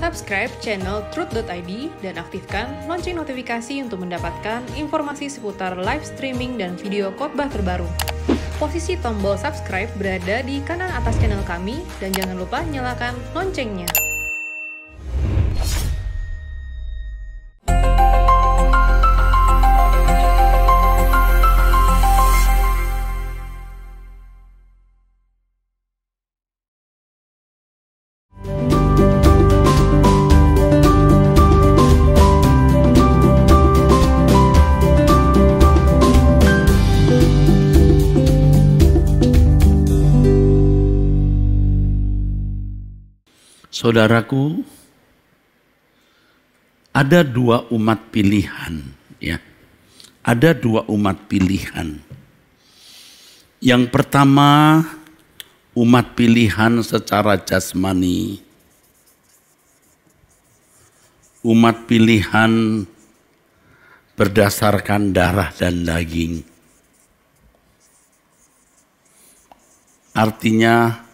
Subscribe channel Truth.id dan aktifkan lonceng notifikasi untuk mendapatkan informasi seputar live streaming dan video khotbah terbaru. Posisi tombol subscribe berada di kanan atas channel kami dan jangan lupa nyalakan loncengnya. Saudaraku, ada dua umat pilihan, ya. Ada dua umat pilihan. Yang pertama, umat pilihan secara jasmani. Umat pilihan berdasarkan darah dan daging. Artinya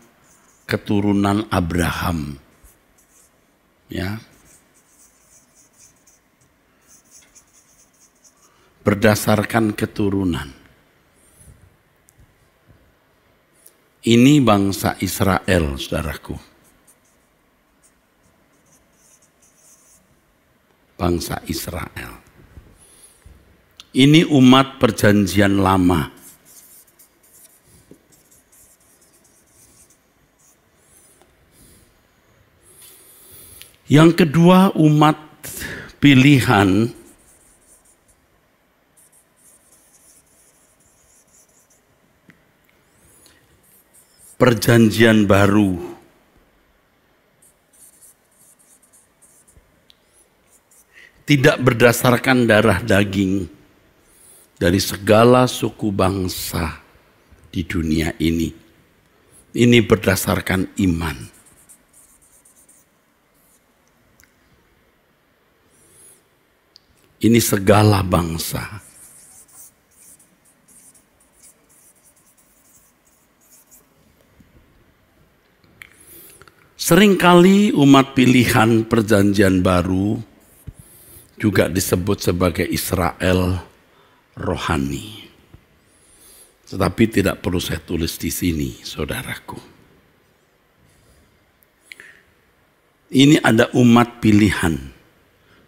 keturunan Abraham. Ya, berdasarkan keturunan. Ini bangsa Israel, saudaraku. Bangsa Israel. Ini umat perjanjian lama. Yang kedua, umat pilihan perjanjian baru. Tidak berdasarkan darah daging dari segala suku bangsa di dunia ini. Ini berdasarkan iman. Ini segala bangsa. Seringkali umat pilihan perjanjian baru juga disebut sebagai Israel rohani. Tetapi tidak perlu saya tulis di sini, saudaraku. Ini ada umat pilihan.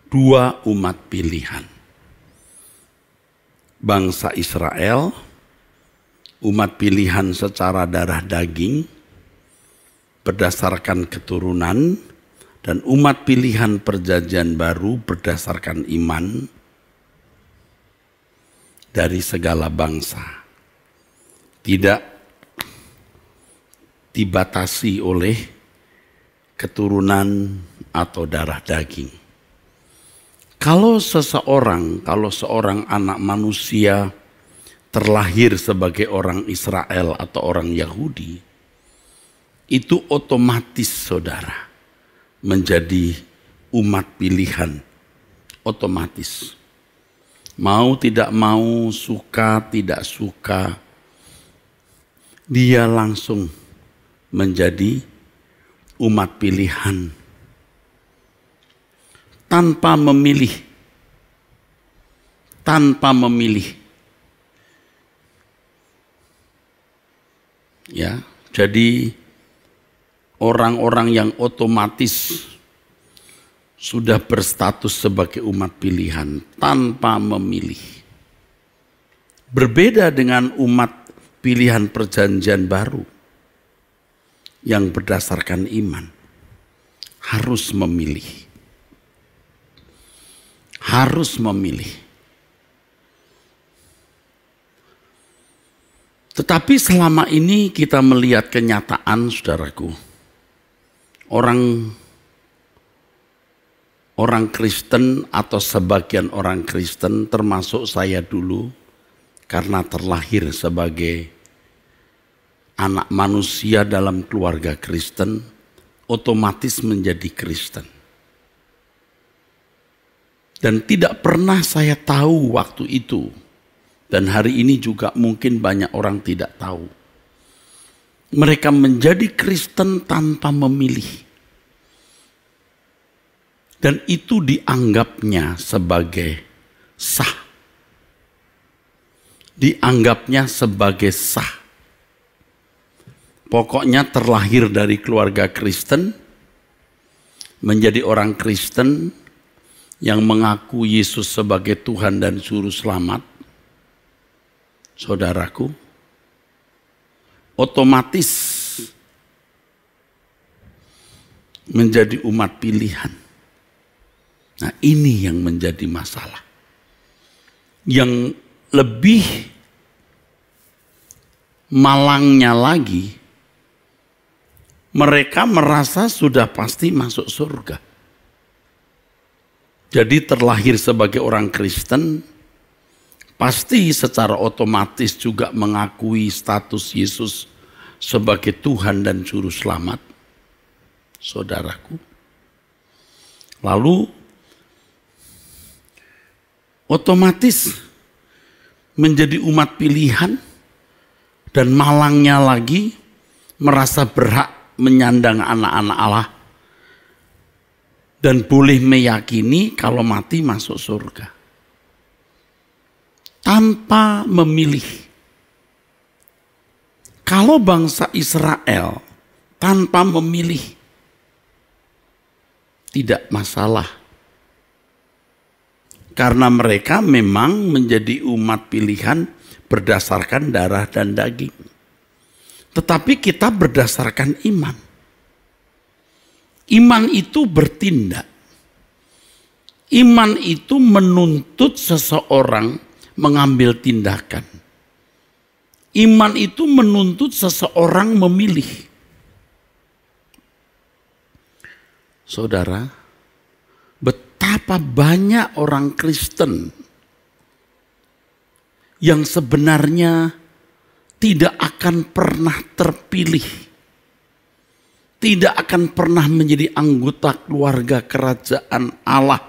Dua umat pilihan. Bangsa Israel, umat pilihan secara darah daging, berdasarkan keturunan, dan umat pilihan perjanjian baru berdasarkan iman dari segala bangsa. Tidak dibatasi oleh keturunan atau darah daging. Kalau seorang anak manusia terlahir sebagai orang Israel atau orang Yahudi, itu otomatis, saudara, menjadi umat pilihan. Otomatis. Mau tidak mau, suka tidak suka, dia langsung menjadi umat pilihan. Tanpa memilih. Ya, jadi orang-orang yang otomatis sudah berstatus sebagai umat pilihan tanpa memilih. Berbeda dengan umat pilihan perjanjian baru yang berdasarkan iman. Harus memilih. Harus memilih. Tetapi selama ini kita melihat kenyataan, saudaraku. Orang Kristen atau sebagian orang Kristen, termasuk saya dulu, karena terlahir sebagai anak manusia dalam keluarga Kristen, otomatis menjadi Kristen. Dan tidak pernah saya tahu waktu itu. Dan hari ini juga mungkin banyak orang tidak tahu. Mereka menjadi Kristen tanpa memilih. Dan itu dianggapnya sebagai sah. Dianggapnya sebagai sah. Pokoknya terlahir dari keluarga Kristen, menjadi orang Kristen yang mengaku Yesus sebagai Tuhan dan Juru Selamat, saudaraku, otomatis menjadi umat pilihan. Nah, ini yang menjadi masalah. Yang lebih malangnya lagi, mereka merasa sudah pasti masuk surga. Jadi terlahir sebagai orang Kristen, pasti secara otomatis juga mengakui status Yesus sebagai Tuhan dan Juru Selamat, saudaraku. Lalu otomatis menjadi umat pilihan, dan malangnya lagi merasa berhak menyandang anak-anak Allah dan boleh meyakini kalau mati masuk surga tanpa memilih. Kalau bangsa Israel tanpa memilih, tidak masalah. Karena mereka memang menjadi umat pilihan berdasarkan darah dan daging. Tetapi kita berdasarkan iman. Iman itu bertindak. Iman itu menuntut seseorang mengambil tindakan. Iman itu menuntut seseorang memilih. Saudara, betapa banyak orang Kristen yang sebenarnya tidak akan pernah terpilih, tidak akan pernah menjadi anggota keluarga kerajaan Allah,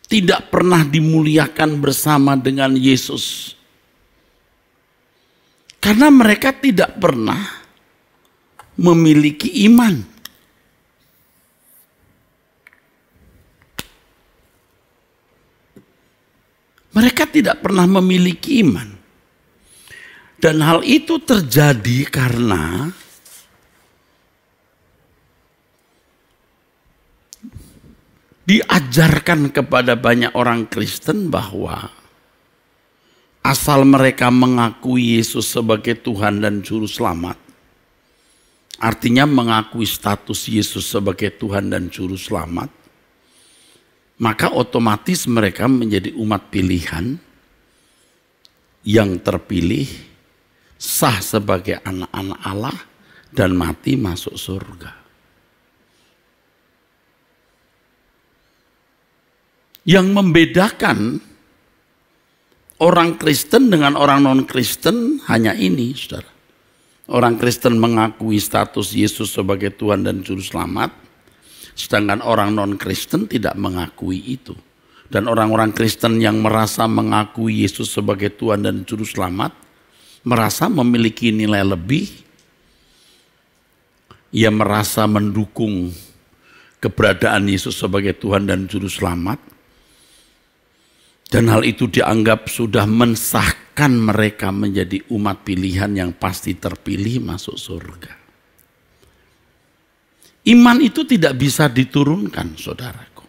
tidak pernah dimuliakan bersama dengan Yesus, karena mereka tidak pernah memiliki iman. Mereka tidak pernah memiliki iman. Dan hal itu terjadi karena diajarkan kepada banyak orang Kristen bahwa asal mereka mengakui Yesus sebagai Tuhan dan Juru Selamat, artinya mengakui status Yesus sebagai Tuhan dan Juru Selamat, maka otomatis mereka menjadi umat pilihan yang terpilih, sah sebagai anak-anak Allah, dan mati masuk surga. Yang membedakan orang Kristen dengan orang non-Kristen hanya ini, saudara. Orang Kristen mengakui status Yesus sebagai Tuhan dan Juru Selamat, sedangkan orang non-Kristen tidak mengakui itu. Dan orang-orang Kristen yang merasa mengakui Yesus sebagai Tuhan dan Juru Selamat, merasa memiliki nilai lebih. Ia merasa mendukung keberadaan Yesus sebagai Tuhan dan Juru Selamat. Dan hal itu dianggap sudah mensahkan mereka menjadi umat pilihan yang pasti terpilih masuk surga. Iman itu tidak bisa diturunkan, saudaraku.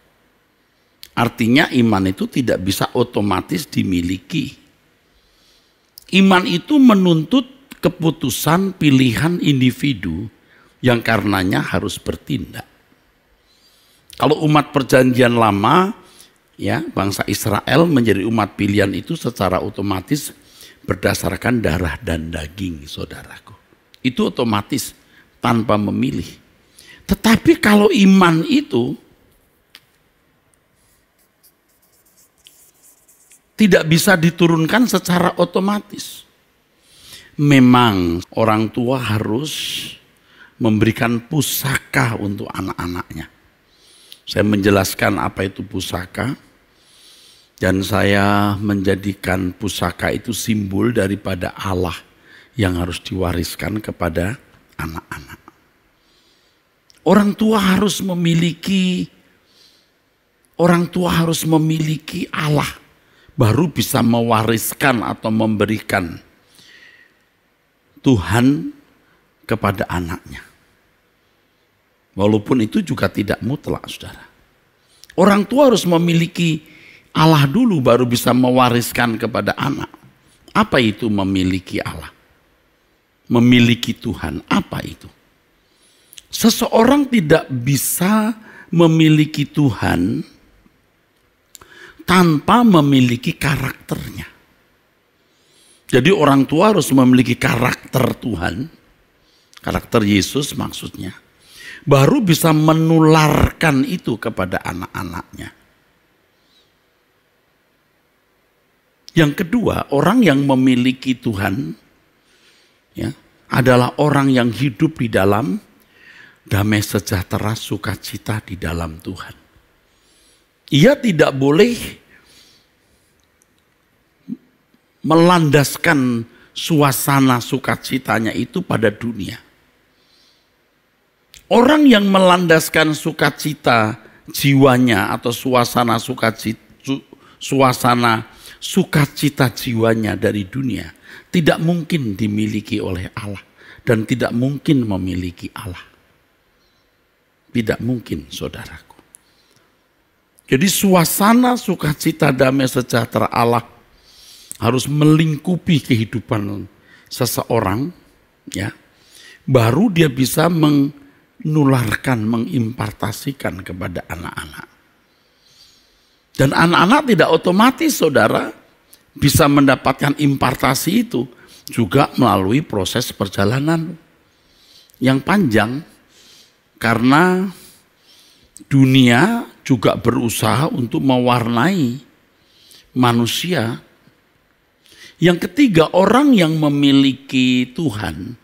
Artinya iman itu tidak bisa otomatis dimiliki. Iman itu menuntut keputusan pilihan individu yang karenanya harus bertindak. Kalau umat perjanjian lama, ya, bangsa Israel menjadi umat pilihan itu secara otomatis berdasarkan darah dan daging, saudaraku. Itu otomatis tanpa memilih. Tetapi kalau iman itu tidak bisa diturunkan secara otomatis. Memang orang tua harus memberikan pusaka untuk anak-anaknya. Saya menjelaskan apa itu pusaka, dan saya menjadikan pusaka itu simbol daripada Allah yang harus diwariskan kepada anak-anak. Orang tua harus memiliki Allah, baru bisa mewariskan atau memberikan Tuhan kepada anaknya. Walaupun itu juga tidak mutlak, saudara. Orang tua harus memiliki Allah dulu baru bisa mewariskan kepada anak. Apa itu memiliki Allah? Memiliki Tuhan, apa itu? Seseorang tidak bisa memiliki Tuhan tanpa memiliki karakternya. Jadi orang tua harus memiliki karakter Tuhan, karakter Yesus maksudnya, baru bisa menularkan itu kepada anak-anaknya. Yang kedua, orang yang memiliki Tuhan ya, adalah orang yang hidup di dalam damai sejahtera, sukacita di dalam Tuhan. Ia tidak boleh melandaskan suasana sukacitanya itu pada dunia. Orang yang melandaskan sukacita jiwanya atau suasana sukacita jiwanya dari dunia tidak mungkin dimiliki oleh Allah dan tidak mungkin memiliki Allah. Tidak mungkin, saudaraku. Jadi suasana sukacita damai sejahtera Allah harus melingkupi kehidupan seseorang, ya. Baru dia bisa menularkan, mengimpartasikan kepada anak-anak. Dan anak-anak tidak otomatis, saudara, bisa mendapatkan impartasi itu juga melalui proses perjalanan yang panjang. Karena dunia juga berusaha untuk mewarnai manusia. Yang ketiga, orang yang memiliki Tuhan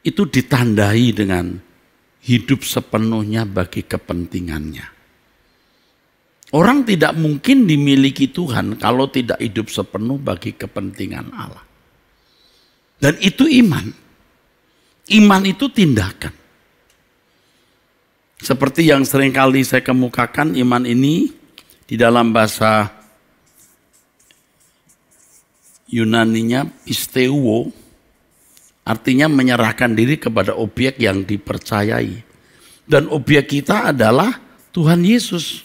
itu ditandai dengan hidup sepenuhnya bagi kepentingannya. Orang tidak mungkin dimiliki Tuhan kalau tidak hidup sepenuh bagi kepentingan Allah. Dan itu iman. Iman itu tindakan. Seperti yang seringkali saya kemukakan, iman ini di dalam bahasa Yunaninya pisteuo, artinya menyerahkan diri kepada objek yang dipercayai. Dan objek kita adalah Tuhan Yesus.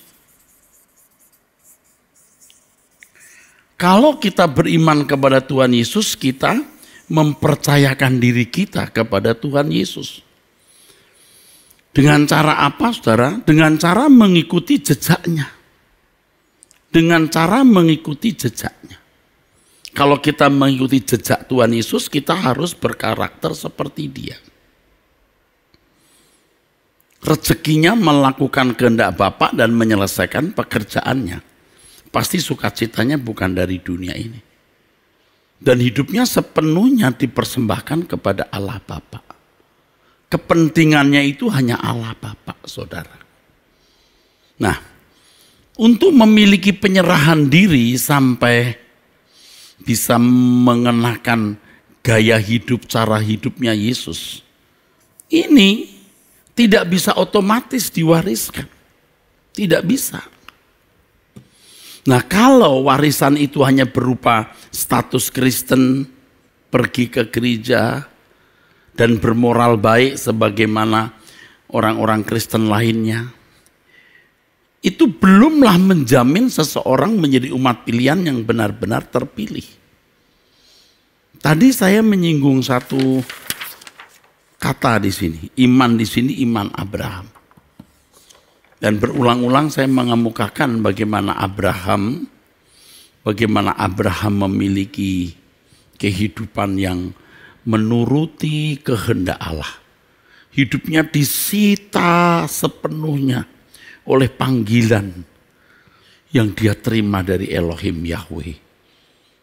Kalau kita beriman kepada Tuhan Yesus, kita mempercayakan diri kita kepada Tuhan Yesus. Dengan cara apa, saudara? Dengan cara mengikuti jejaknya. Dengan cara mengikuti jejaknya. Kalau kita mengikuti jejak Tuhan Yesus, kita harus berkarakter seperti Dia. Rezekinya melakukan kehendak Bapa dan menyelesaikan pekerjaannya. Pasti sukacitanya bukan dari dunia ini. Dan hidupnya sepenuhnya dipersembahkan kepada Allah Bapa. Kepentingannya itu hanya Allah Bapa, saudara. Nah, untuk memiliki penyerahan diri sampai bisa mengenakan gaya hidup, cara hidupnya Yesus, ini tidak bisa otomatis diwariskan. Tidak bisa. Nah, kalau warisan itu hanya berupa status Kristen, pergi ke gereja, dan bermoral baik sebagaimana orang-orang Kristen lainnya, itu belumlah menjamin seseorang menjadi umat pilihan yang benar-benar terpilih. Tadi saya menyinggung satu kata di sini, iman di sini iman Abraham. Dan berulang-ulang saya mengemukakan bagaimana Abraham memiliki kehidupan yang menuruti kehendak Allah. Hidupnya disita sepenuhnya oleh panggilan yang dia terima dari Elohim Yahweh.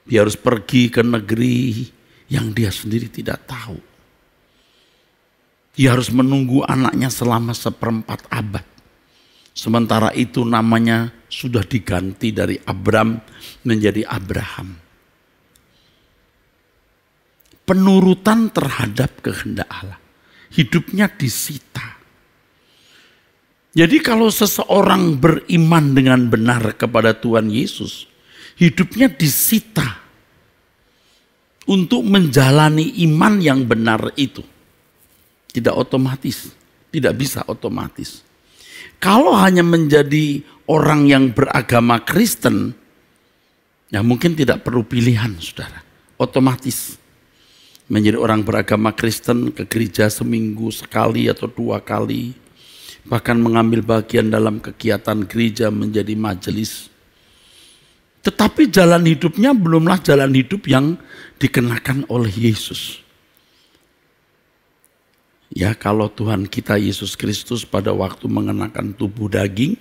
Dia harus pergi ke negeri yang dia sendiri tidak tahu. Dia harus menunggu anaknya selama 1/4 abad. Sementara itu namanya sudah diganti dari Abram menjadi Abraham. Penurutan terhadap kehendak Allah. Hidupnya disita. Jadi kalau seseorang beriman dengan benar kepada Tuhan Yesus, hidupnya disita untuk menjalani iman yang benar itu. Tidak otomatis, tidak bisa otomatis. Kalau hanya menjadi orang yang beragama Kristen, ya mungkin tidak perlu pilihan, saudara. Otomatis menjadi orang beragama Kristen, ke gereja seminggu sekali atau 2 kali, bahkan mengambil bagian dalam kegiatan gereja menjadi majelis. Tetapi jalan hidupnya belumlah jalan hidup yang dikenakan oleh Yesus. Ya, kalau Tuhan kita Yesus Kristus pada waktu mengenakan tubuh daging,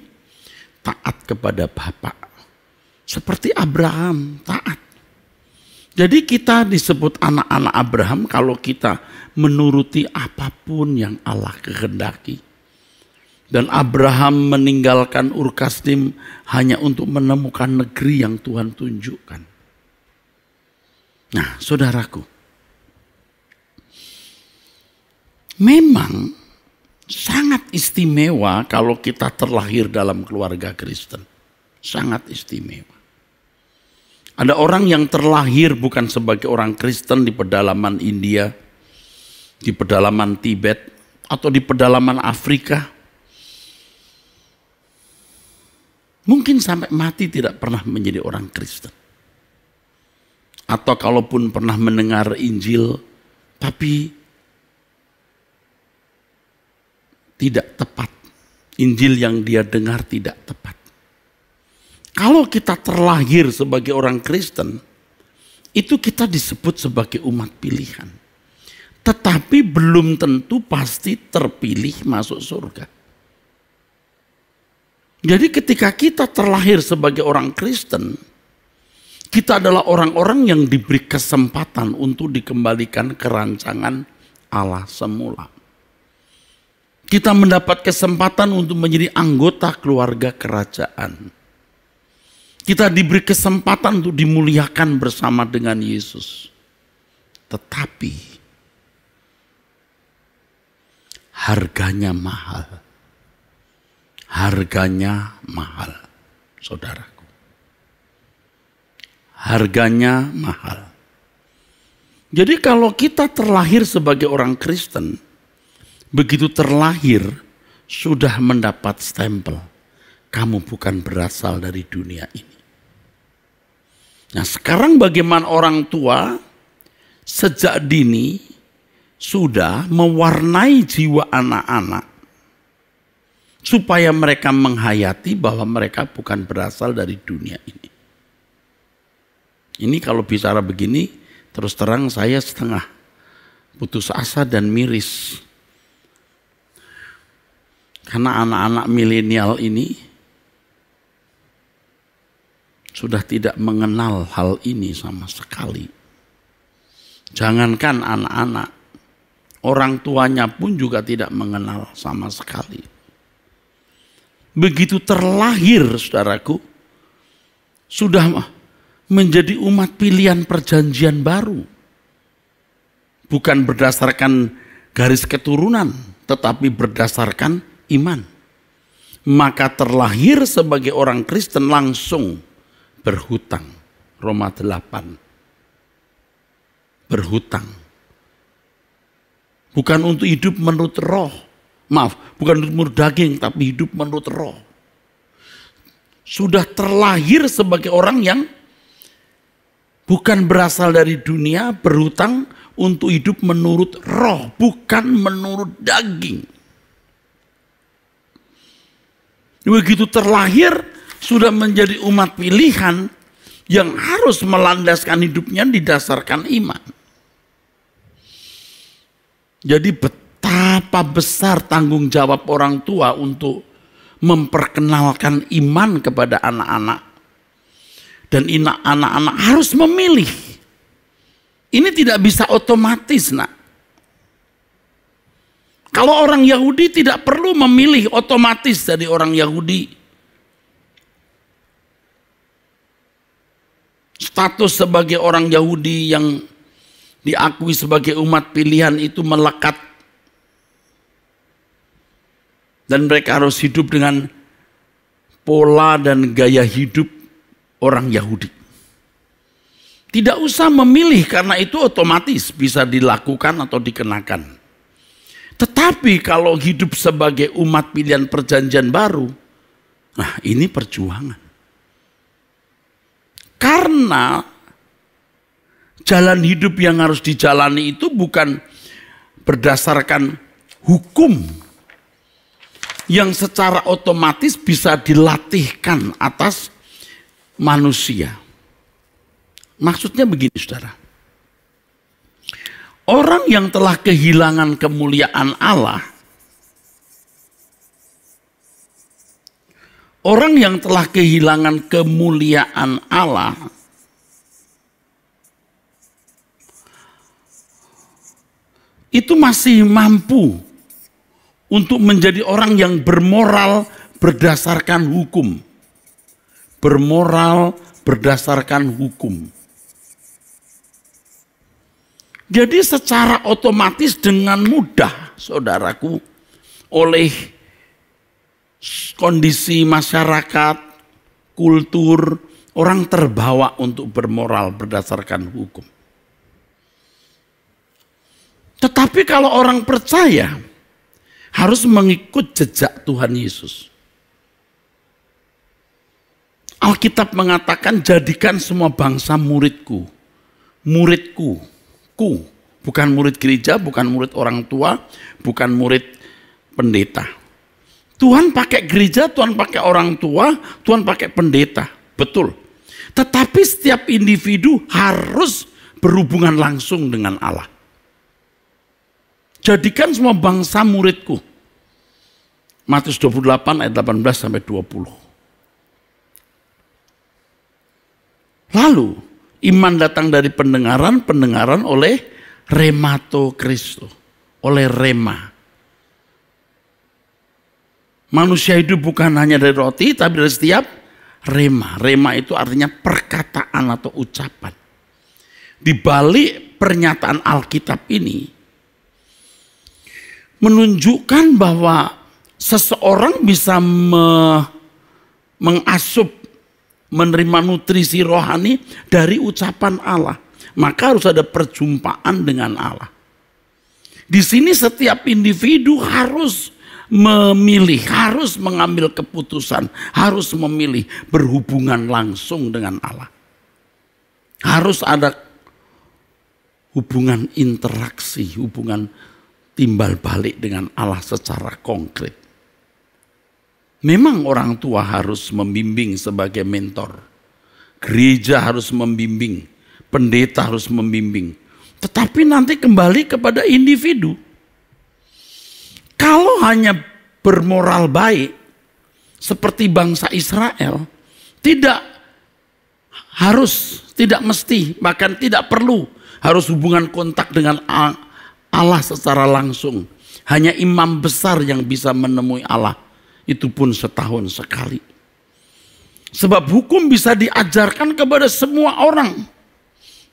taat kepada Bapa. Seperti Abraham, taat. Jadi kita disebut anak-anak Abraham kalau kita menuruti apapun yang Allah kehendaki. Dan Abraham meninggalkan Ur Kasdim hanya untuk menemukan negeri yang Tuhan tunjukkan. Nah, saudaraku, memang sangat istimewa kalau kita terlahir dalam keluarga Kristen. Sangat istimewa. Ada orang yang terlahir bukan sebagai orang Kristen di pedalaman India, di pedalaman Tibet, atau di pedalaman Afrika. Mungkin sampai mati tidak pernah menjadi orang Kristen. Atau kalaupun pernah mendengar Injil, tapi tidak tepat. Injil yang dia dengar tidak tepat. Kalau kita terlahir sebagai orang Kristen, itu kita disebut sebagai umat pilihan. Tetapi belum tentu pasti terpilih masuk surga. Jadi ketika kita terlahir sebagai orang Kristen, kita adalah orang-orang yang diberi kesempatan untuk dikembalikan ke rancangan Allah semula. Kita mendapat kesempatan untuk menjadi anggota keluarga kerajaan. Kita diberi kesempatan untuk dimuliakan bersama dengan Yesus. Tetapi harganya mahal. Harganya mahal, saudaraku. Harganya mahal. Jadi kalau kita terlahir sebagai orang Kristen, begitu terlahir sudah mendapat stempel. Kamu bukan berasal dari dunia ini. Nah, sekarang bagaimana orang tua sejak dini sudah mewarnai jiwa anak-anak supaya mereka menghayati bahwa mereka bukan berasal dari dunia ini. Ini kalau bicara begini, terus terang saya setengah putus asa dan miris. Karena anak-anak milenial ini sudah tidak mengenal hal ini sama sekali. Jangankan anak-anak, orang tuanya pun juga tidak mengenal sama sekali. Begitu terlahir, saudaraku, sudah menjadi umat pilihan perjanjian baru. Bukan berdasarkan garis keturunan, tetapi berdasarkan iman. Maka terlahir sebagai orang Kristen langsung berhutang. Roma 8. Berhutang. Bukan untuk hidup menurut roh. Maaf, bukan menurut daging, tapi hidup menurut roh. Sudah terlahir sebagai orang yang bukan berasal dari dunia, berhutang untuk hidup menurut roh, bukan menurut daging. Begitu terlahir, sudah menjadi umat pilihan yang harus melandaskan hidupnya didasarkan iman. Jadi betapa besar tanggung jawab orang tua untuk memperkenalkan iman kepada anak-anak. Dan anak-anak harus memilih. Ini tidak bisa otomatis, nak. Kalau orang Yahudi tidak perlu memilih otomatis dari orang Yahudi. Status sebagai orang Yahudi yang diakui sebagai umat pilihan itu melekat Dan mereka harus hidup dengan pola dan gaya hidup orang Yahudi. Tidak usah memilih karena itu otomatis bisa dilakukan atau dikenakan. Tetapi kalau hidup sebagai umat pilihan perjanjian baru, nah ini perjuangan. Karena jalan hidup yang harus dijalani itu bukan berdasarkan hukum yang secara otomatis bisa dilatihkan atas manusia. Maksudnya begini saudara. Orang yang telah kehilangan kemuliaan Allah, orang yang telah kehilangan kemuliaan Allah, itu masih mampu untuk menjadi orang yang bermoral berdasarkan hukum. Bermoral berdasarkan hukum. Jadi secara otomatis dengan mudah, saudaraku, oleh kondisi masyarakat, kultur, orang terbawa untuk bermoral berdasarkan hukum. Tetapi kalau orang percaya, harus mengikut jejak Tuhan Yesus. Alkitab mengatakan, jadikan semua bangsa muridku. Muridku. Bukan murid gereja, bukan murid orang tua, bukan murid pendeta. Tuhan pakai gereja, Tuhan pakai orang tua, Tuhan pakai pendeta. Betul. Tetapi setiap individu harus berhubungan langsung dengan Allah. Jadikan semua bangsa muridku. Matius 28 ayat 18 sampai 20. Lalu iman datang dari pendengaran, pendengaran oleh remato Kristo, oleh rema. Manusia hidup bukan hanya dari roti, tapi dari setiap rema. Rema itu artinya perkataan atau ucapan. Di balik pernyataan Alkitab ini, menunjukkan bahwa seseorang bisa mengasup, menerima nutrisi rohani dari ucapan Allah. Maka harus ada perjumpaan dengan Allah. Di sini setiap individu harus memilih, harus mengambil keputusan, harus memilih berhubungan langsung dengan Allah. Harus ada hubungan interaksi, hubungan timbal balik dengan Allah secara konkret. Memang orang tua harus membimbing sebagai mentor. Gereja harus membimbing, pendeta harus membimbing. Tetapi nanti kembali kepada individu. Kalau hanya bermoral baik, seperti bangsa Israel, tidak harus, tidak mesti, bahkan tidak perlu harus hubungan kontak dengan Allah secara langsung. Hanya imam besar yang bisa menemui Allah. Itu pun setahun sekali. Sebab hukum bisa diajarkan kepada semua orang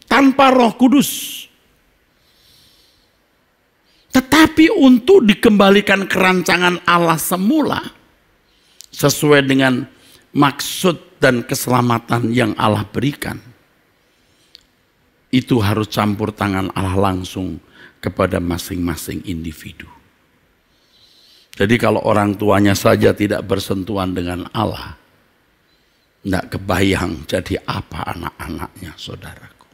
tanpa Roh Kudus. Tetapi untuk dikembalikan ke rancangan Allah semula, sesuai dengan maksud dan keselamatan yang Allah berikan, itu harus campur tangan Allah langsung kepada masing-masing individu. Jadi kalau orang tuanya saja tidak bersentuhan dengan Allah, tidak kebayang jadi apa anak-anaknya, saudaraku.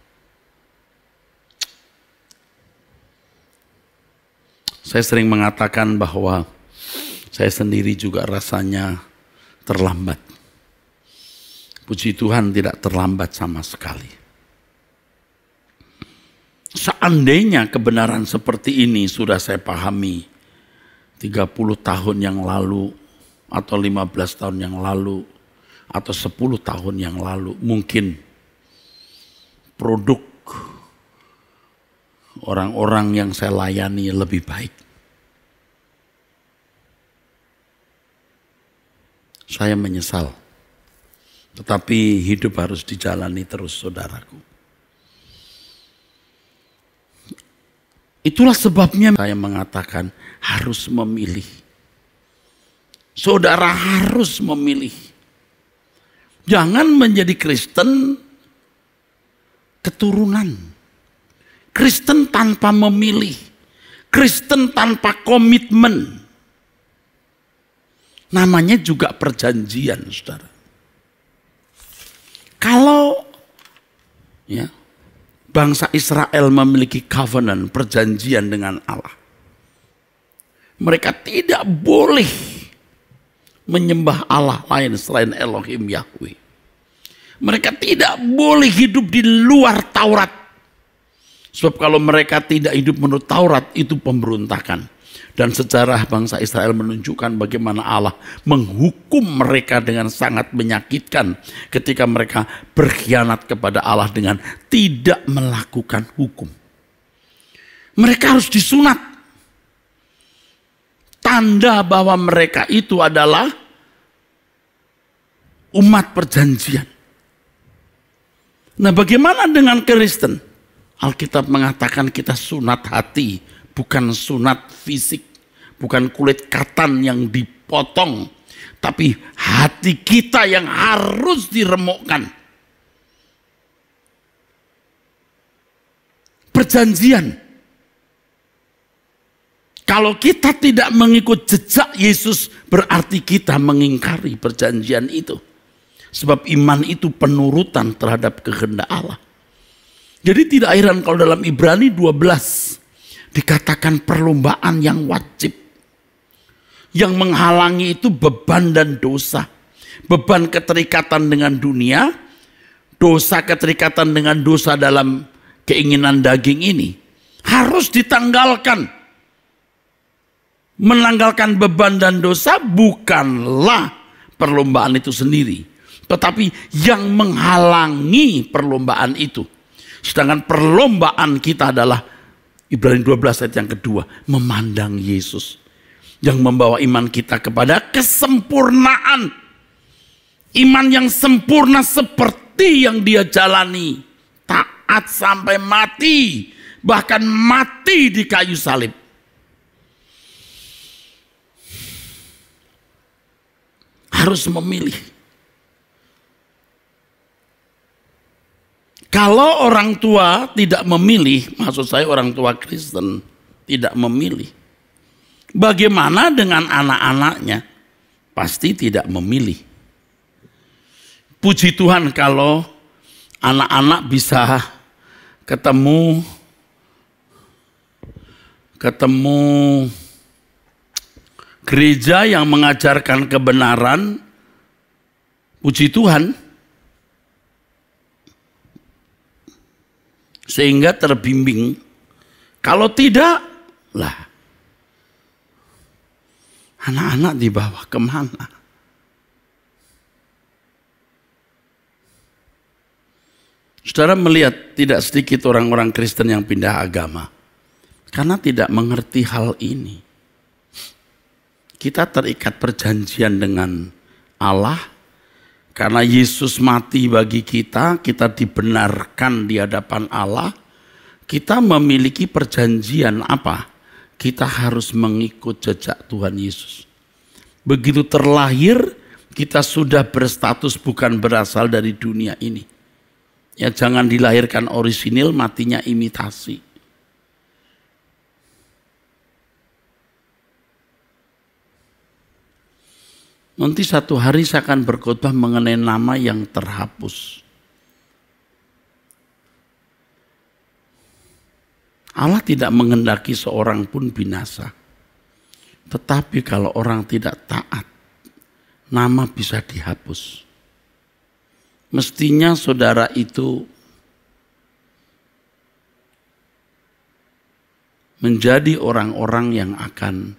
Saya sering mengatakan bahwa saya sendiri juga rasanya terlambat. Puji Tuhan tidak terlambat sama sekali. Seandainya kebenaran seperti ini sudah saya pahami 30 tahun yang lalu, atau 15 tahun yang lalu, atau 10 tahun yang lalu, mungkin produk orang-orang yang saya layani lebih baik. Saya menyesal. Tetapi hidup harus dijalani terus, saudaraku. Itulah sebabnya saya mengatakan harus memilih. Saudara harus memilih. Jangan menjadi Kristen keturunan. Kristen tanpa memilih. Kristen tanpa komitmen. Namanya juga perjanjian, saudara. Kalau ya, bangsa Israel memiliki covenant, perjanjian dengan Allah, mereka tidak boleh menyembah Allah lain selain Elohim Yahweh. Mereka tidak boleh hidup di luar Taurat. Sebab kalau mereka tidak hidup menurut Taurat, itu pemberontakan. Dan sejarah bangsa Israel menunjukkan bagaimana Allah menghukum mereka dengan sangat menyakitkan ketika mereka berkhianat kepada Allah dengan tidak melakukan hukum. Mereka harus disunat. Tanda bahwa mereka itu adalah umat perjanjian. Nah, bagaimana dengan Kristen? Alkitab mengatakan kita sunat hati, bukan sunat fisik, bukan kulit katan yang dipotong, tapi hati kita yang harus diremukkan. Perjanjian. Kalau kita tidak mengikut jejak Yesus, berarti kita mengingkari perjanjian itu. Sebab iman itu penurutan terhadap kehendak Allah. Jadi tidak heran kalau dalam Ibrani 12 dikatakan perlombaan yang wajib. Yang menghalangi itu beban dan dosa. Beban keterikatan dengan dunia, dosa keterikatan dengan dosa dalam keinginan daging ini harus ditanggalkan. Menanggalkan beban dan dosa bukanlah perlombaan itu sendiri, tetapi yang menghalangi perlombaan itu. Sedangkan perlombaan kita adalah Ibrani 12 ayat yang kedua, memandang Yesus yang membawa iman kita kepada kesempurnaan. Iman yang sempurna seperti yang dia jalani, taat sampai mati, bahkan mati di kayu salib. Harus memilih. Kalau orang tua tidak memilih, maksud saya orang tua Kristen tidak memilih, bagaimana dengan anak-anaknya? Pasti tidak memilih. Puji Tuhan kalau anak-anak bisa ketemu gereja yang mengajarkan kebenaran, puji Tuhan, sehingga terbimbing. Kalau tidak, lah, anak-anak dibawa kemana? Saudara melihat tidak sedikit orang-orang Kristen yang pindah agama karena tidak mengerti hal ini. Kita terikat perjanjian dengan Allah. Karena Yesus mati bagi kita, kita dibenarkan di hadapan Allah. Kita memiliki perjanjian apa? Kita harus mengikut jejak Tuhan Yesus. Begitu terlahir, kita sudah berstatus bukan berasal dari dunia ini. Ya, jangan dilahirkan orisinil, matinya imitasi. Nanti satu hari saya akan berkhotbah mengenai nama yang terhapus. Allah tidak menghendaki seorang pun binasa. Tetapi kalau orang tidak taat, nama bisa dihapus. Mestinya saudara itu menjadi orang-orang yang akan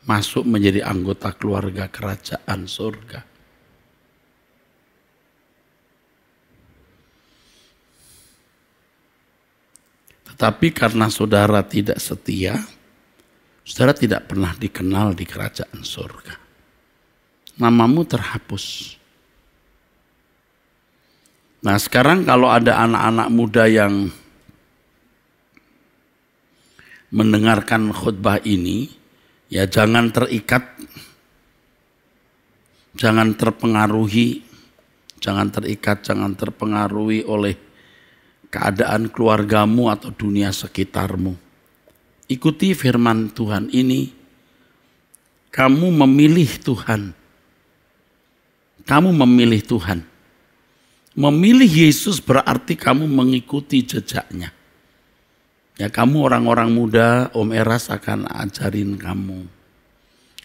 masuk menjadi anggota keluarga kerajaan surga. Tetapi karena saudara tidak setia, saudara tidak pernah dikenal di kerajaan surga. Namamu terhapus. Nah, sekarang kalau ada anak-anak muda yang mendengarkan khutbah ini, ya jangan terikat Jangan terpengaruhi, jangan terikat, jangan terpengaruhi oleh keadaan keluargamu atau dunia sekitarmu. Ikuti firman Tuhan ini. Kamu memilih Tuhan. Kamu memilih Tuhan. Memilih Yesus berarti kamu mengikuti jejaknya. Ya, kamu orang-orang muda, Om Eras akan ajarin kamu.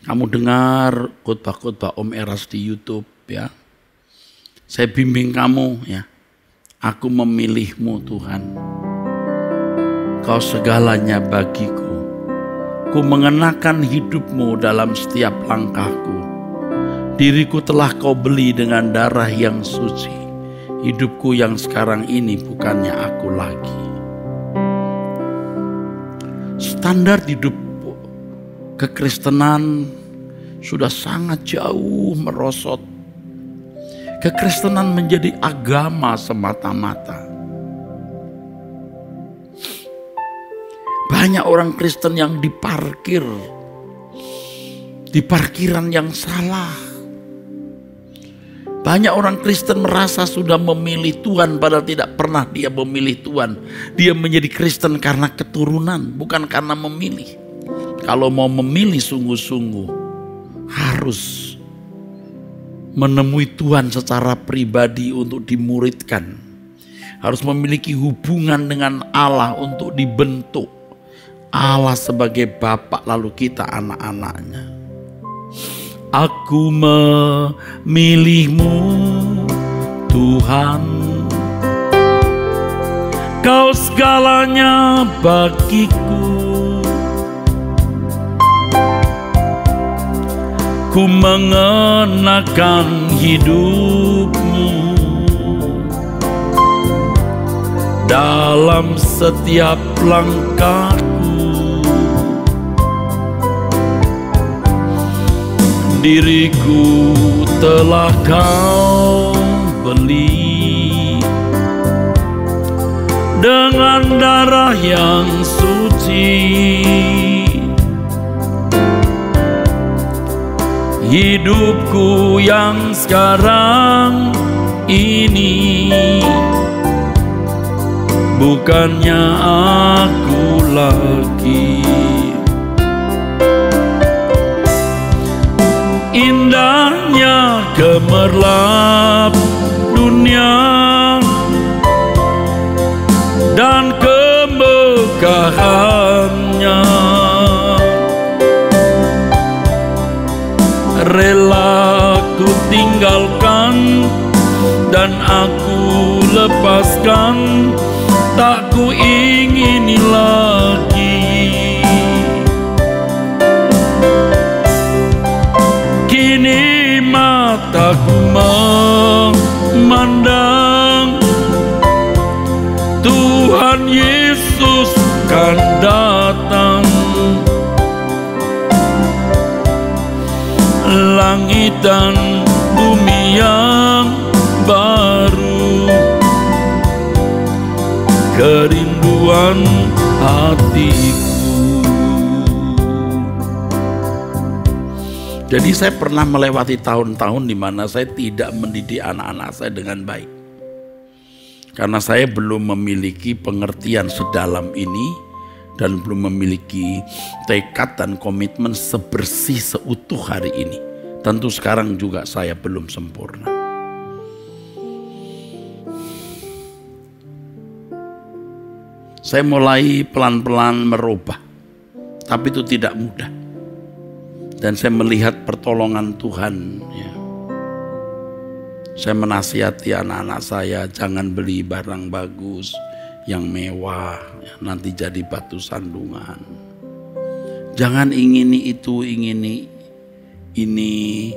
Kamu dengar khotbah-khotbah Om Eras di YouTube ya. Saya bimbing kamu ya. Aku memilihmu Tuhan. Kau segalanya bagiku. Ku mengenakan hidupmu dalam setiap langkahku. Diriku telah kau beli dengan darah yang suci. Hidupku yang sekarang ini bukannya aku lagi. Standar hidup kekristenan sudah sangat jauh merosot. Kekristenan menjadi agama semata-mata. Banyak orang Kristen yang diparkir di parkiran yang salah. Banyak orang Kristen merasa sudah memilih Tuhan padahal tidak pernah dia memilih Tuhan. Dia menjadi Kristen karena keturunan, bukan karena memilih. Kalau mau memilih sungguh-sungguh harus menemui Tuhan secara pribadi untuk dimuridkan. Harus memiliki hubungan dengan Allah untuk dibentuk. Allah sebagai Bapa lalu kita anak-anaknya. Aku memilihmu Tuhan, Kau segalanya bagiku. Ku mengenakan hidupmu dalam setiap langkahku. Diriku telah kau beli dengan darah yang suci. Hidupku yang sekarang ini bukannya aku lagi. Indahnya gemerlap dunia dan kemegahannya. Rela ku tinggalkan dan aku lepaskan, tak ku ingini lagi. Kini mataku memandang Tuhan Yesus kan datang. Langit dan bumi yang baru, kerinduan hatiku. Jadi saya pernah melewati tahun-tahun di mana saya tidak mendidik anak-anak saya dengan baik. Karena saya belum memiliki pengertian sedalam ini dan belum memiliki tekad dan komitmen sebersih seutuh hari ini. Tentu sekarang juga saya belum sempurna. Saya mulai pelan-pelan merubah, tapi itu tidak mudah. Dan saya melihat pertolongan Tuhan. Ya. Saya menasihati anak-anak saya, jangan beli barang bagus yang mewah, ya, nanti jadi batu sandungan. Jangan ingini itu, ingini ini.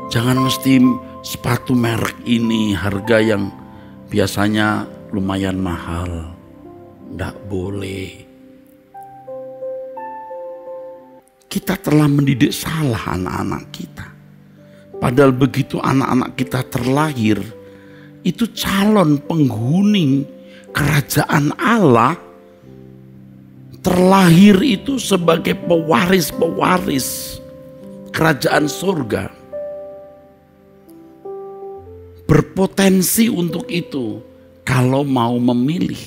Jangan mesti sepatu merek ini, harga yang biasanya lumayan mahal. Tidak boleh. Kita telah mendidik salah anak-anak kita. Padahal begitu anak-anak kita terlahir, itu calon penghuni kerajaan Allah. Terlahir itu sebagai pewaris-pewaris kerajaan surga. berpotensi untuk itu kalau mau memilih.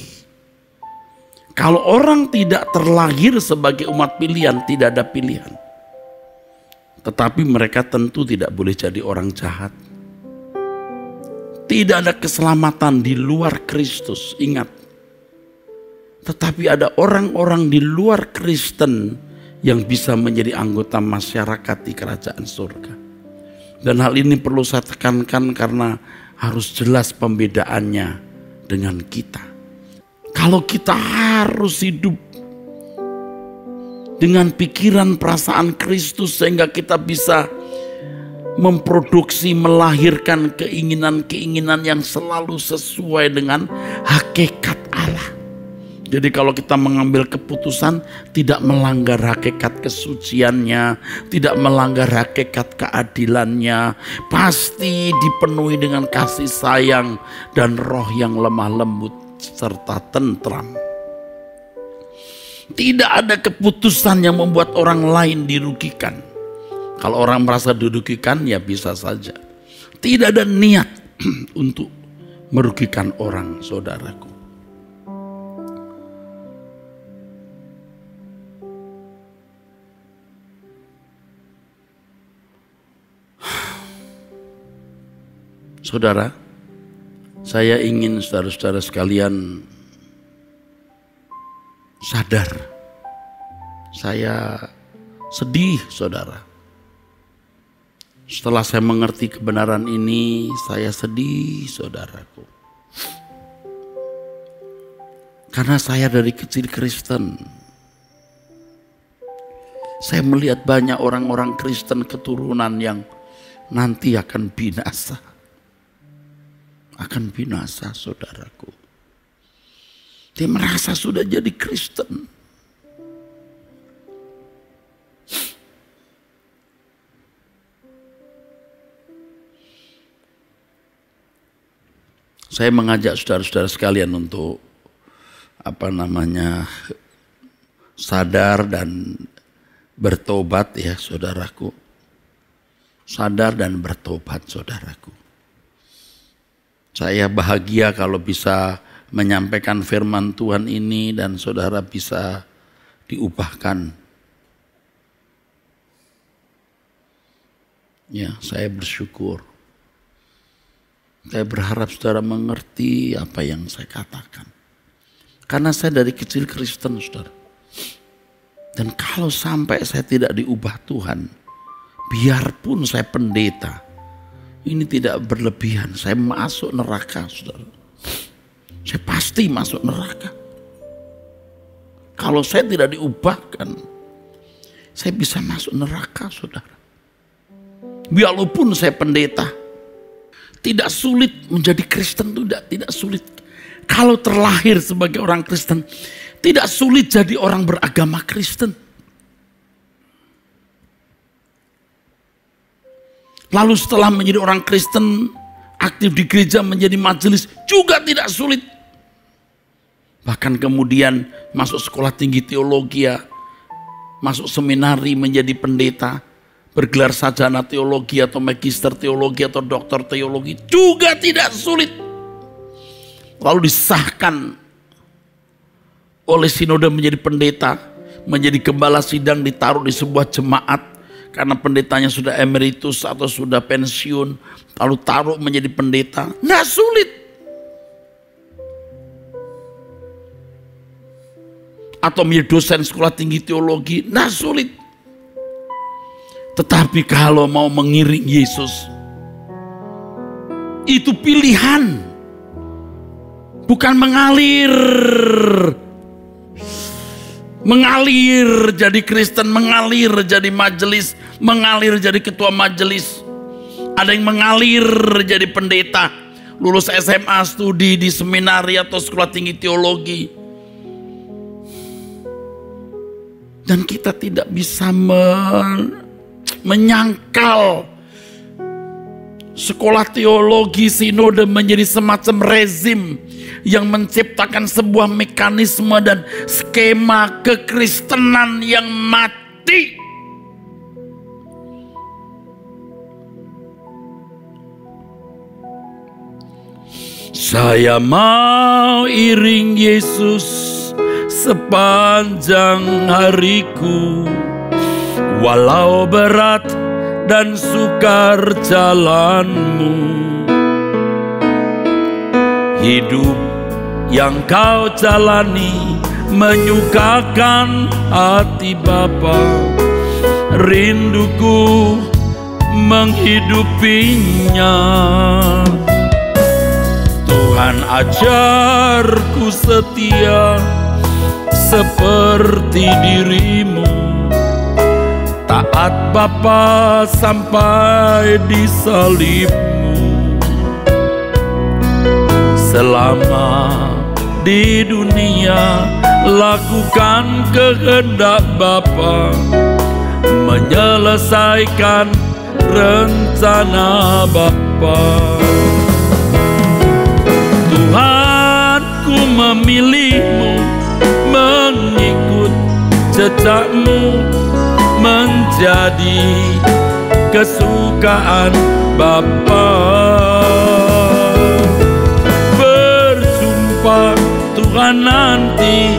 Kalau orang tidak terlahir sebagai umat pilihan, tidak ada pilihan. Tetapi mereka tentu tidak boleh jadi orang jahat. Tidak ada keselamatan di luar Kristus, ingat. Tetapi ada orang-orang di luar Kristen yang bisa menjadi anggota masyarakat di kerajaan surga. Dan hal ini perlu saya tekankan karena harus jelas pembedaannya dengan kita. Kalau kita harus hidup dengan pikiran perasaan Kristus sehingga kita bisa memproduksi, melahirkan keinginan-keinginan yang selalu sesuai dengan hakikat Allah. Jadi kalau kita mengambil keputusan tidak melanggar hakikat kesuciannya, tidak melanggar hakikat keadilannya, pasti dipenuhi dengan kasih sayang dan roh yang lemah lembut serta tentram. Tidak ada keputusan yang membuat orang lain dirugikan. Kalau orang merasa dirugikan ya bisa saja. Tidak ada niat untuk merugikan orang, saudaraku. Saudara, saya ingin saudara-saudara sekalian sadar. Saya sedih, saudara. Setelah saya mengerti kebenaran ini, saya sedih, saudaraku. Karena saya dari kecil Kristen. Saya melihat banyak orang-orang Kristen keturunan yang nanti akan binasa. Akan binasa, saudaraku. Dia merasa sudah jadi Kristen. Saya mengajak saudara-saudara sekalian untuk sadar dan bertobat ya, saudaraku. Sadar dan bertobat, saudaraku. Saya bahagia kalau bisa menyampaikan firman Tuhan ini dan saudara bisa diubahkan. Ya, saya bersyukur. Saya berharap saudara mengerti apa yang saya katakan. Karena saya dari kecil Kristen, saudara. Dan kalau sampai saya tidak diubah Tuhan, biarpun saya pendeta, ini tidak berlebihan. Saya masuk neraka, saudara. Saya pasti masuk neraka. Kalau saya tidak diubahkan, saya bisa masuk neraka, saudara. Walaupun saya pendeta, tidak sulit menjadi Kristen, tidak sulit. Kalau terlahir sebagai orang Kristen, tidak sulit jadi orang beragama Kristen. Lalu setelah menjadi orang Kristen, aktif di gereja menjadi majelis, juga tidak sulit. Bahkan kemudian masuk sekolah tinggi teologi, masuk seminari menjadi pendeta, bergelar sarjana teologi atau magister teologi atau doktor teologi, juga tidak sulit. Lalu disahkan oleh sinode menjadi pendeta, menjadi gembala sidang, ditaruh di sebuah jemaat. Karena pendetanya sudah emeritus atau sudah pensiun, lalu taruh menjadi pendeta, nggak sulit. Atau menjadi dosen sekolah tinggi teologi, nggak sulit. Tetapi kalau mau mengiring Yesus, itu pilihan, bukan mengalir. Mengalir jadi Kristen, mengalir jadi majelis, mengalir jadi ketua majelis. Ada yang mengalir jadi pendeta, lulus SMA, studi di seminari atau sekolah tinggi teologi. Dan kita tidak bisa menyangkal sekolah teologi sinode menjadi semacam rezim yang menciptakan sebuah mekanisme dan skema kekristenan yang mati. Saya mau iring Yesus sepanjang hariku, walau berat dan sukar jalanmu. Hidup yang kau jalani menyukakan hati Bapa. Rinduku menghidupinya. Tuhan ajarku setia seperti dirimu, taat Bapa sampai di salibmu. Selama di dunia lakukan kehendak Bapa, menyelesaikan rencana Bapa. Tuhan, ku memilihmu, mengikut jejakmu, menjadi kesukaan Bapa. Berjumpa Tuhan nanti,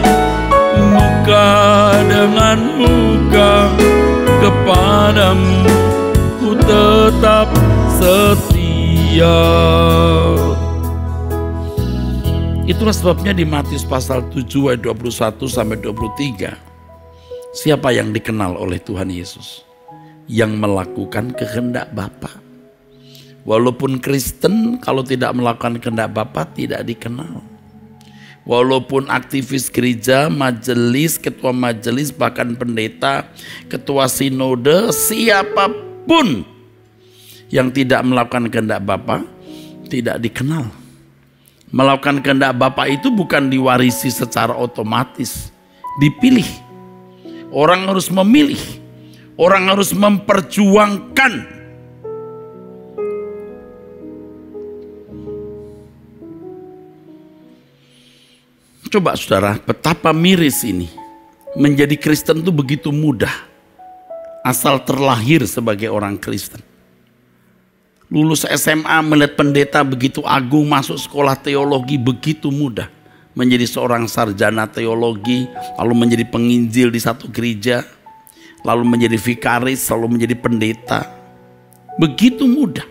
muka dengan muka, kepadamu ku tetap setia. Itulah sebabnya di Matius pasal 7 ayat 21 sampai 23, siapa yang dikenal oleh Tuhan Yesus? Yang melakukan kehendak Bapa. Walaupun Kristen, kalau tidak melakukan kehendak Bapa tidak dikenal. Walaupun aktivis gereja, majelis, ketua majelis, bahkan pendeta, ketua sinode, siapapun yang tidak melakukan kehendak Bapa tidak dikenal. Melakukan kehendak Bapa itu bukan diwarisi secara otomatis, dipilih. Orang harus memilih, orang harus memperjuangkan. Coba saudara, betapa miris ini. Menjadi Kristen itu begitu mudah, asal terlahir sebagai orang Kristen. Lulus SMA melihat pendeta begitu agung, masuk sekolah teologi begitu mudah. Menjadi seorang sarjana teologi, lalu menjadi penginjil di satu gereja, lalu menjadi vikaris, lalu menjadi pendeta. Begitu mudah.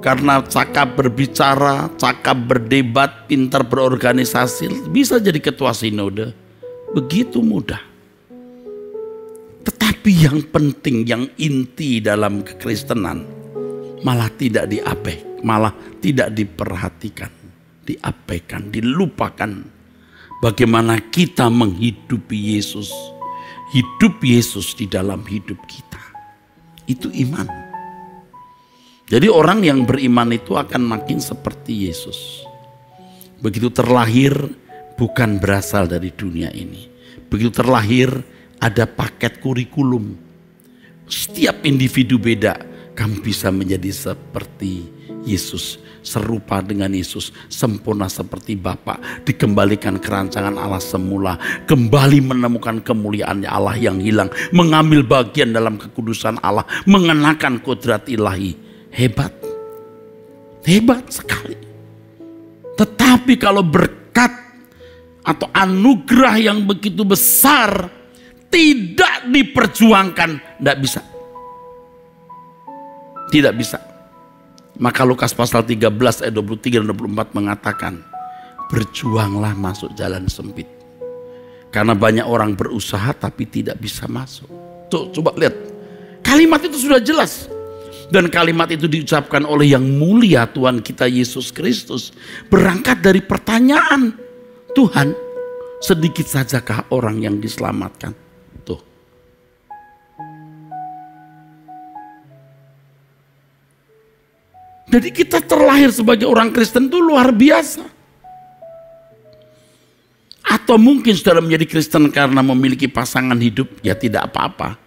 Karena cakap berbicara, cakap berdebat, pintar berorganisasi, bisa jadi ketua sinode. Begitu mudah. Tetapi yang penting, yang inti dalam kekristenan malah tidak diabaikan, malah tidak diperhatikan, diabaikan, dilupakan. Bagaimana kita menghidupi Yesus, hidup Yesus di dalam hidup kita. Itu iman. Jadi orang yang beriman itu akan makin seperti Yesus. Begitu terlahir bukan berasal dari dunia ini. Begitu terlahir ada paket kurikulum. Setiap individu beda, kamu bisa menjadi seperti Yesus, serupa dengan Yesus, sempurna seperti Bapa, dikembalikan ke rancangan Allah semula, kembali menemukan kemuliaannya Allah yang hilang, mengambil bagian dalam kekudusan Allah, mengenakan kodrat ilahi. Hebat, hebat sekali. Tetapi kalau berkat atau anugerah yang begitu besar tidak diperjuangkan, tidak bisa. Tidak bisa. Maka Lukas pasal 13 ayat 23 dan 24 mengatakan, berjuanglah masuk jalan sempit. Karena banyak orang berusaha tapi tidak bisa masuk. Tuh, coba lihat. Kalimat itu sudah jelas. Dan kalimat itu diucapkan oleh yang mulia Tuhan kita Yesus Kristus. Berangkat dari pertanyaan, Tuhan, sedikit sajakah orang yang diselamatkan? Tuh. Jadi kita terlahir sebagai orang Kristen itu luar biasa. Atau mungkin saudara menjadi Kristen karena memiliki pasangan hidup, ya tidak apa-apa.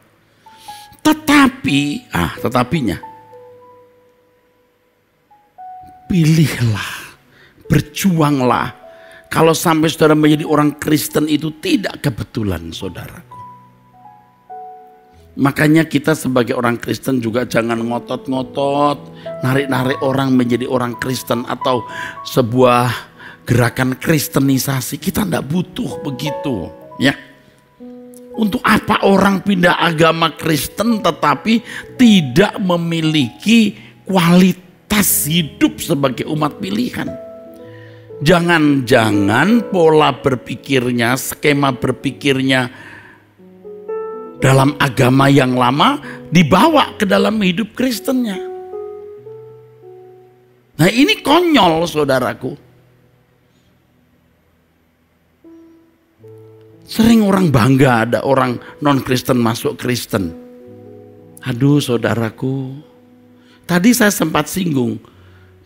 Tetapi, tetapinya, pilihlah, berjuanglah. Kalau sampai saudara menjadi orang Kristen itu tidak kebetulan, saudaraku. Makanya kita sebagai orang Kristen juga jangan ngotot-ngotot, narik-narik orang menjadi orang Kristen atau sebuah gerakan kristenisasi. Kita tidak butuh begitu, ya. Untuk apa orang pindah agama Kristen tetapi tidak memiliki kualitas hidup sebagai umat pilihan? Jangan-jangan pola berpikirnya, skema berpikirnya dalam agama yang lama dibawa ke dalam hidup Kristennya. Nah, ini konyol, saudaraku. Sering orang bangga ada orang non-Kristen masuk Kristen. Aduh, saudaraku. Tadi saya sempat singgung.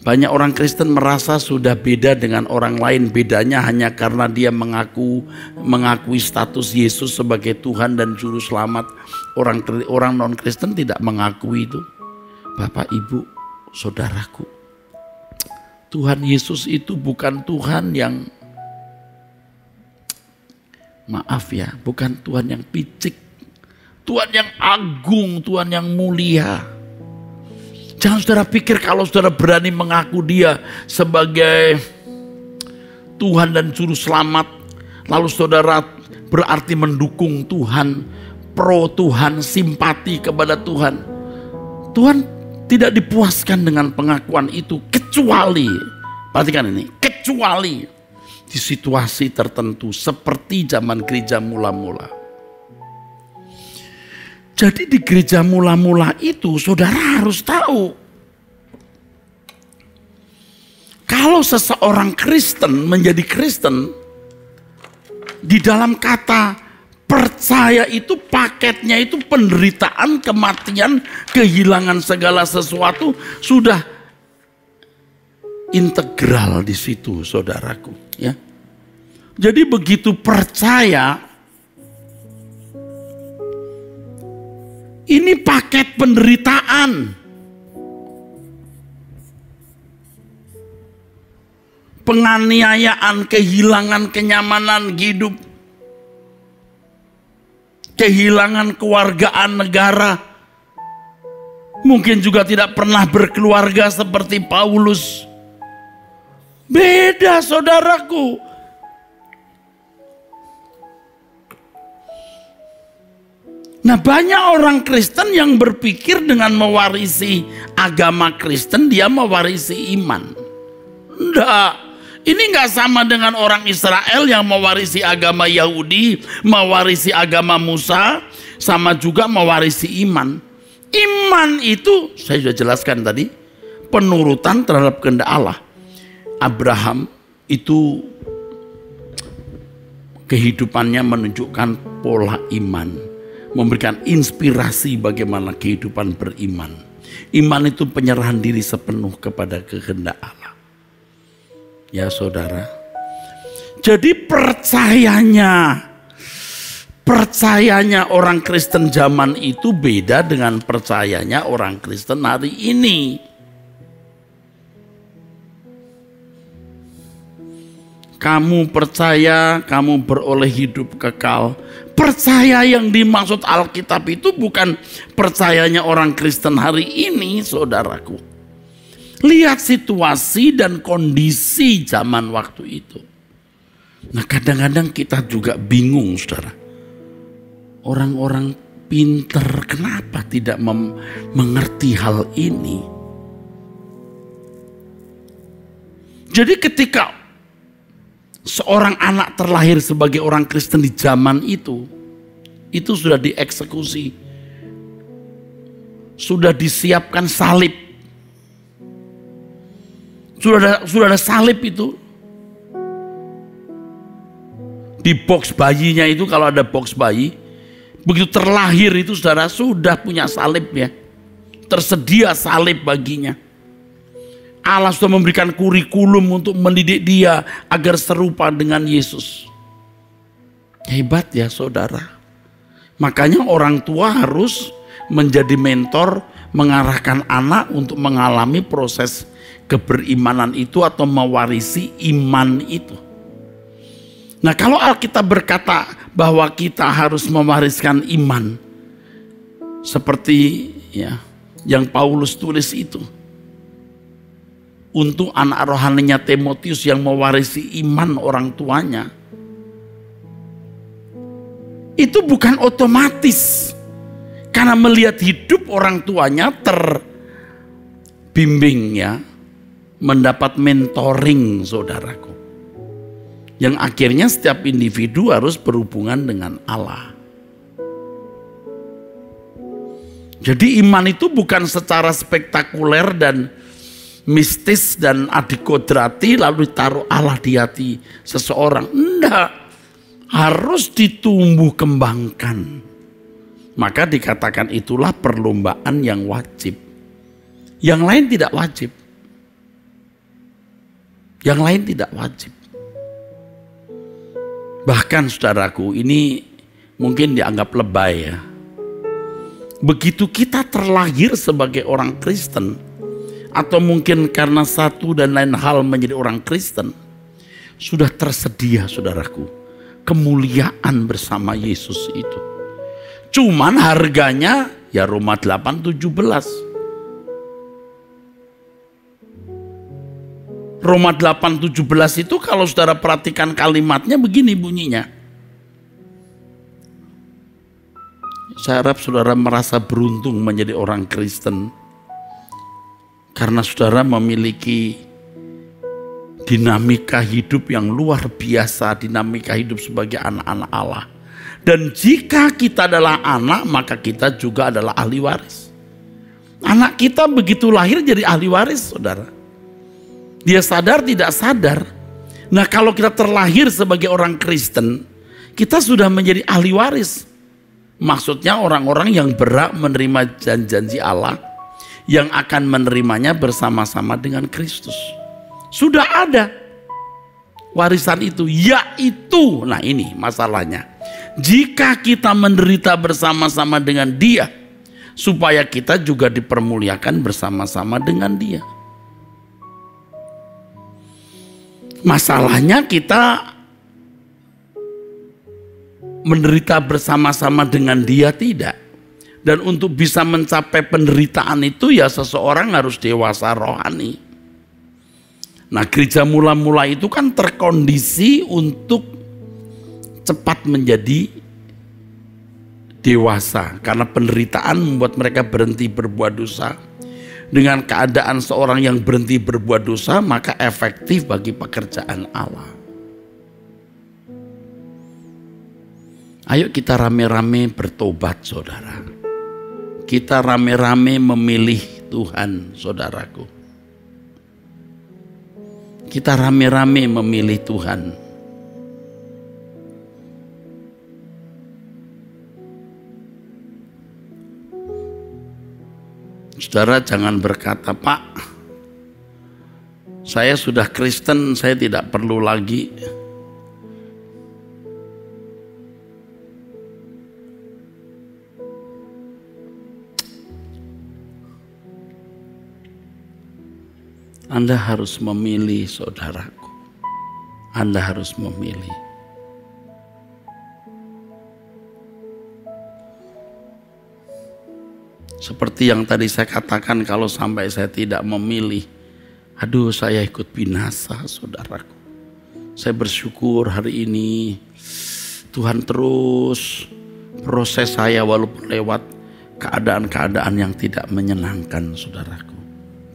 Banyak orang Kristen merasa sudah beda dengan orang lain. Bedanya hanya karena dia mengakui status Yesus sebagai Tuhan dan Juru Selamat. Orang non-Kristen tidak mengakui itu. Bapak, Ibu, saudaraku. Tuhan Yesus itu bukan Tuhan yang, maaf ya, bukan Tuhan yang picik. Tuhan yang agung, Tuhan yang mulia. Jangan saudara pikir kalau saudara berani mengaku dia sebagai Tuhan dan Juru Selamat, lalu saudara berarti mendukung Tuhan, pro Tuhan, simpati kepada Tuhan. Tuhan tidak dipuaskan dengan pengakuan itu, kecuali, perhatikan ini, kecuali di situasi tertentu seperti zaman gereja mula-mula. Jadi di gereja mula-mula itu saudara harus tahu, kalau seseorang Kristen menjadi Kristen, di dalam kata percaya itu paketnya itu penderitaan, kematian, kehilangan segala sesuatu sudah integral di situ, saudaraku, ya. Jadi begitu percaya, ini paket penderitaan, penganiayaan, kehilangan kenyamanan hidup, kehilangan kewargaan negara, mungkin juga tidak pernah berkeluarga seperti Paulus. Beda, saudaraku. Nah, banyak orang Kristen yang berpikir dengan mewarisi agama Kristen, dia mewarisi iman. Enggak, ini enggak sama dengan orang Israel yang mewarisi agama Yahudi, mewarisi agama Musa, sama juga mewarisi iman. Iman itu, saya sudah jelaskan tadi, penurutan terhadap kehendak Allah. Abraham itu kehidupannya menunjukkan pola iman, memberikan inspirasi bagaimana kehidupan beriman. Iman itu penyerahan diri sepenuh kepada kehendak Allah. Ya saudara. Jadi percayanya orang Kristen zaman itu beda dengan percayanya orang Kristen hari ini. Kamu percaya kamu beroleh hidup kekal. Percaya yang dimaksud Alkitab itu bukan percayanya orang Kristen hari ini, saudaraku. Lihat situasi dan kondisi zaman waktu itu. Nah, kadang-kadang kita juga bingung, saudara. Orang-orang pinter kenapa tidak mengerti hal ini? Jadi ketika seorang anak terlahir sebagai orang Kristen di zaman itu sudah dieksekusi, sudah disiapkan salib, sudah ada salib itu di box bayinya itu. Kalau ada box bayi, begitu terlahir itu saudara sudah punya salib ya, tersedia salib baginya. Allah sudah memberikan kurikulum untuk mendidik dia agar serupa dengan Yesus. Hebat ya saudara. Makanya orang tua harus menjadi mentor, mengarahkan anak untuk mengalami proses keberimanan itu atau mewarisi iman itu. Nah, kalau Alkitab berkata bahwa kita harus mewariskan iman, Seperti ya yang Paulus tulis itu. Untuk anak rohaninya Timotius yang mewarisi iman orang tuanya. Itu bukan otomatis. Karena melihat hidup orang tuanya terbimbing ya. Mendapat mentoring saudaraku. Yang akhirnya setiap individu harus berhubungan dengan Allah. Jadi iman itu bukan secara spektakuler dan mistis dan adikodrati lalu ditaruh Allah di hati seseorang. Enggak. Harus ditumbuh kembangkan. Maka dikatakan itulah perlombaan yang wajib. Yang lain tidak wajib. Yang lain tidak wajib. Bahkan saudaraku, ini mungkin dianggap lebay ya. Begitu kita terlahir sebagai orang Kristen, atau mungkin karena satu dan lain hal menjadi orang Kristen, sudah tersedia saudaraku, kemuliaan bersama Yesus itu. Cuman harganya ya Roma 8:17. Roma 8:17 itu kalau saudara perhatikan kalimatnya begini bunyinya. Saya harap saudara merasa beruntung menjadi orang Kristen. Karena saudara memiliki dinamika hidup yang luar biasa, dinamika hidup sebagai anak-anak Allah. Dan jika kita adalah anak, maka kita juga adalah ahli waris. Anak kita begitu lahir jadi ahli waris, saudara. Dia sadar tidak sadar. Nah, kalau kita terlahir sebagai orang Kristen, kita sudah menjadi ahli waris. Maksudnya orang-orang yang berhak menerima janji-janji Allah, yang akan menerimanya bersama-sama dengan Kristus. Sudah ada warisan itu, yaitu, nah ini masalahnya. Jika kita menderita bersama-sama dengan Dia, supaya kita juga dipermuliakan bersama-sama dengan Dia. Masalahnya kita menderita bersama-sama dengan Dia tidak. Dan untuk bisa mencapai penderitaan itu ya seseorang harus dewasa rohani. Nah, gereja mula-mula itu kan terkondisi untuk cepat menjadi dewasa. Karena penderitaan membuat mereka berhenti berbuat dosa. Dengan keadaan seorang yang berhenti berbuat dosa, maka efektif bagi pekerjaan Allah. Ayo kita rame-rame bertobat saudara. Kita rame-rame memilih Tuhan, saudaraku. Kita rame-rame memilih Tuhan. Saudara jangan berkata, Pak, saya sudah Kristen, saya tidak perlu lagi. Anda harus memilih saudaraku. Anda harus memilih. Seperti yang tadi saya katakan, kalau sampai saya tidak memilih, aduh saya ikut binasa saudaraku. Saya bersyukur hari ini Tuhan terus proses saya walaupun lewat keadaan-keadaan yang tidak menyenangkan saudaraku.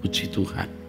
Puji Tuhan.